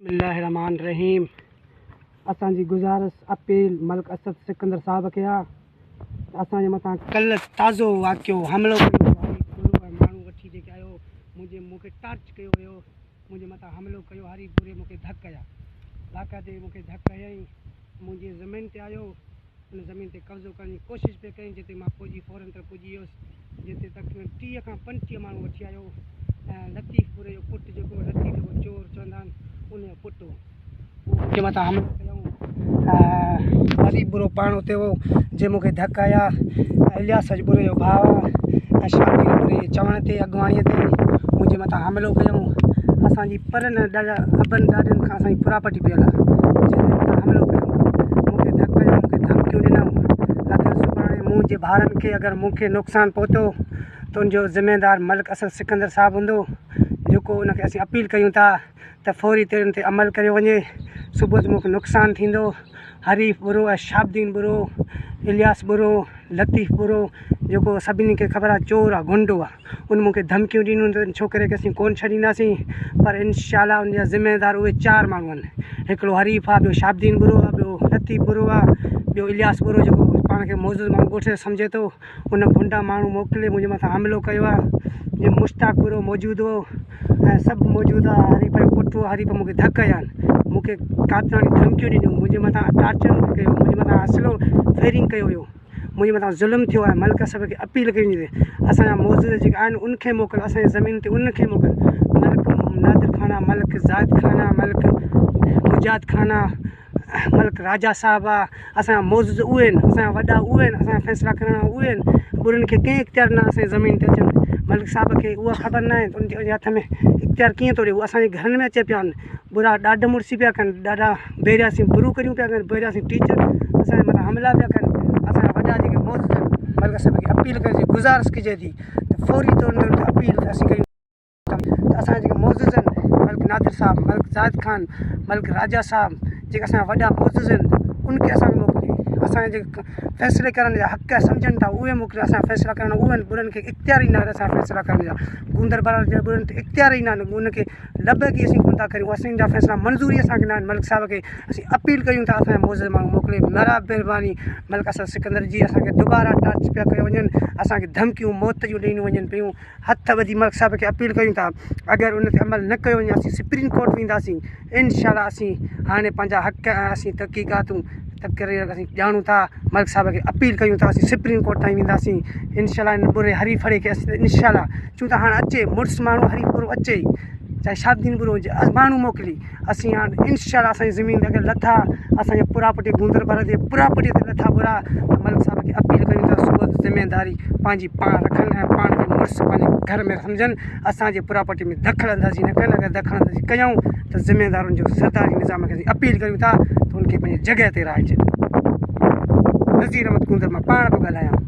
बिस्मिल्लाहिर्रहमानिर्रहीम। असांजी गुज़ारिश अपील मलिक असद सिकंदर साहब खे आहे त असांजे मथां कल्ह ताज़ो वाक़ियो हमिलो कयो माण्हू वठी जेके आयो मूंखे टार्च कयो हुयो, मुंहिंजे मथां हमिलो कयो, हरी पूरे मूंखे धक कया, लाका ते मूंखे धक कयईं, मुंहिंजी ज़मीन ते आयो, उन ज़मीन ते कब्ज़ो करण जी कोशिशि पिया कयईं, जिते मां पुॼी फौरन ते पुॼी वियुसि, जिते तक़रीबन 30 खां 35 माण्हू वठी आयो ऐं लतीफ़पुरे जो पुटु जेको लतीफ़ जेको चोर चवंदा आहिनि उनजो पुटु मुंहिंजे मथां हमिलो कयऊं। हरी बुरो पाण उते हो जे मूंखे धक आया, इलियास अजबुरे जो भाउ आहे ऐं शादी बुरे चवण ते अॻुवाणीअ ते मुंहिंजे मथां हमिलो कयऊं। असांजी परनि ॾाढा अबनि ॾाढनि खां असांजी पुरापटी पियल आहे, जंहिंजे मथां हमिलो कयऊं, मूंखे धक कयो, मूंखे धमकियूं ॾिनऊं। अगरि सुभाणे मुंहिंजे भाउरनि खे अगरि मूंखे नुक़सानु पहुतो त उनजो ज़िमेदारु मलिक असद सिकंदर साहिबु हूंदो, जेको उनखे असीं अपील कयूं था त फौरी ते उन ते अमल करियो वञे। सुबुह जो मूंखे नुक़सानु थींदो, हरीफ़ बुरो ऐं शाबदीन बुरो, इलियास बुरो, लतीफ़ बुरो, जेको सभिनी खे ख़बर आहे चोर आहे, गुंडो आहे, उन मूंखे धमकियूं ॾिनियूं त छोकिरे खे असीं कोन छॾींदासीं, पर इनशाला उनजा ज़िमेदार उहे 4 माण्हू आहिनि। हिकिड़ो हरीफ़ आहे, ॿियो शाबदीन बुरो आहे, ॿियो लतीफ़ बुरो आहे, ॿियो इलियास बुरो जेको पाण खे मौजूदु माण्हू ॻोठे सम्झे थो, उन गुंडा माण्हू मोकिले मुंहिंजे मथां हमिलो कयो आहे। जीअं मुश्ताक बुरो मौजूदु हो ऐं सभु मौजूदु आहे, हरीफ़ जो पुटु हरीफ़ मूंखे धक कया आहिनि, मूंखे कातराणी धमकियूं ॾिनियूं, मुंहिंजे मथां टार्चर कयो, मुंहिंजे मथां हसिलो फेरिंग कयो हुयो, मुंहिंजे मथां ज़ुल्म थियो आहे। मलिक सभ खे अपील कई वञे असांजा मौजूद जेके आहिनि उनखे मोकिल, असांजी ज़मीन ते उनखे मोकिल, मलिक नादिर खाना, मलिक ज़ाहिद खाना, मलिक मुजाद खाना, मलिक राजा साहिबु आहे, असांजा मौजूद उहे आहिनि, असांजा वॾा उहे आहिनि, असांजा फ़ैसिला करण उहे आहिनि, बुरनि खे कंहिं इख़्तियार न असांजी ज़मीन ते अचनि। मलिक साहिब खे उहा ख़बर न आहे त उनजे हथ में इख़्तियार कीअं थो ॾिए, उहे असांजे घरनि में अचे पिया आहिनि, बुरा ॾाढा मुड़सी पिया कनि, ॾाढा बेरियासी बुरू करियूं पिया कनि, बेरियासी टीचर असांजे मथां हमला पिया कनि। असांजा वॾा जेके मौजूद आहिनि, मलिक साहिब खे अपील कजे, गुज़ारिश कजे थी त फौरी तौर ते अपील असीं कयूं त असांजा जेके मौजूद आहिनि, मलिक नादिर साहिबु, मलिक ज़ाहिद खान, मलिक राजा साहिबु, जेके असांजा वॾा मौजूद आहिनि उनखे असांखे मोकिले, असांजे जेके फ़ैसिले करण जा हक़ सम्झनि था उहे मोकिले, असांजा फ़ैसिला करण उहे आहिनि, बुरनि खे इख़्तियार ई न आहे असांजा फ़ैसिला करण जा, गूंदर बरार जे बुरनि ते इख़्तियार ई न आहिनि, उनखे लब की असीं कोन था करियूं, असांजा फ़ैसिला मंज़ूरी असांखे न आहिनि। मलिक साहिब खे असीं अपील कयूं था असांजा मौजूद माण्हू मोकिले, महिरबानी मलिक असद सिकंदर जी, असांखे दुबारा टार्च पिया कयो वञनि, असांखे धमकियूं मौत जूं ॾिनियूं वञनि पियूं, हथ ॿधी मलिक साहिब खे अपील कयूं था। अगरि उन ते अमल न कयो वञे असीं सुप्रीम कोर्ट वेंदासीं, इनशाला असीं हाणे पंहिंजा हक़ असीं तहक़ीक़ातूं करे असीं ॼाणूं था, मलिक साहिब खे अपील कयूं था, असीं सुप्रीम कोर्ट ताईं वेंदासीं इनशाला। इन बुरे हरीफ़ खे असीं इनशाला चऊं था हाणे अचे मुड़ुसु माण्हू हरीफ़ बुरो अचे, चाहे शाबदीन बुरो हुजे, माण्हू मोकिली, असीं हाणे इनशाला असांजी ज़मीन ते अगरि लथा, असांजे पुरापटी गूंदर भर ते पुरापटी ते लथा बुरा, त मलिक साहिब खे अपील कयूं था सुबुह ज़िमेदारी पंहिंजी पाण रखनि ऐं पाण खे मुड़ुसु पंहिंजे घर में सम्झनि, असांजे पुरापटी में दख़ल अंदाज़ी न कनि। अगरि दख़ल अंदाज़ी कयूं त ज़िमेदारुनि जो सरकारी निज़ाम खे असीं अपील कयूं था त उनखे पंहिंजी जॻह ते रहाइजनि। नज़ीर अहमद गूंदर मां पाण पियो ॻाल्हायां।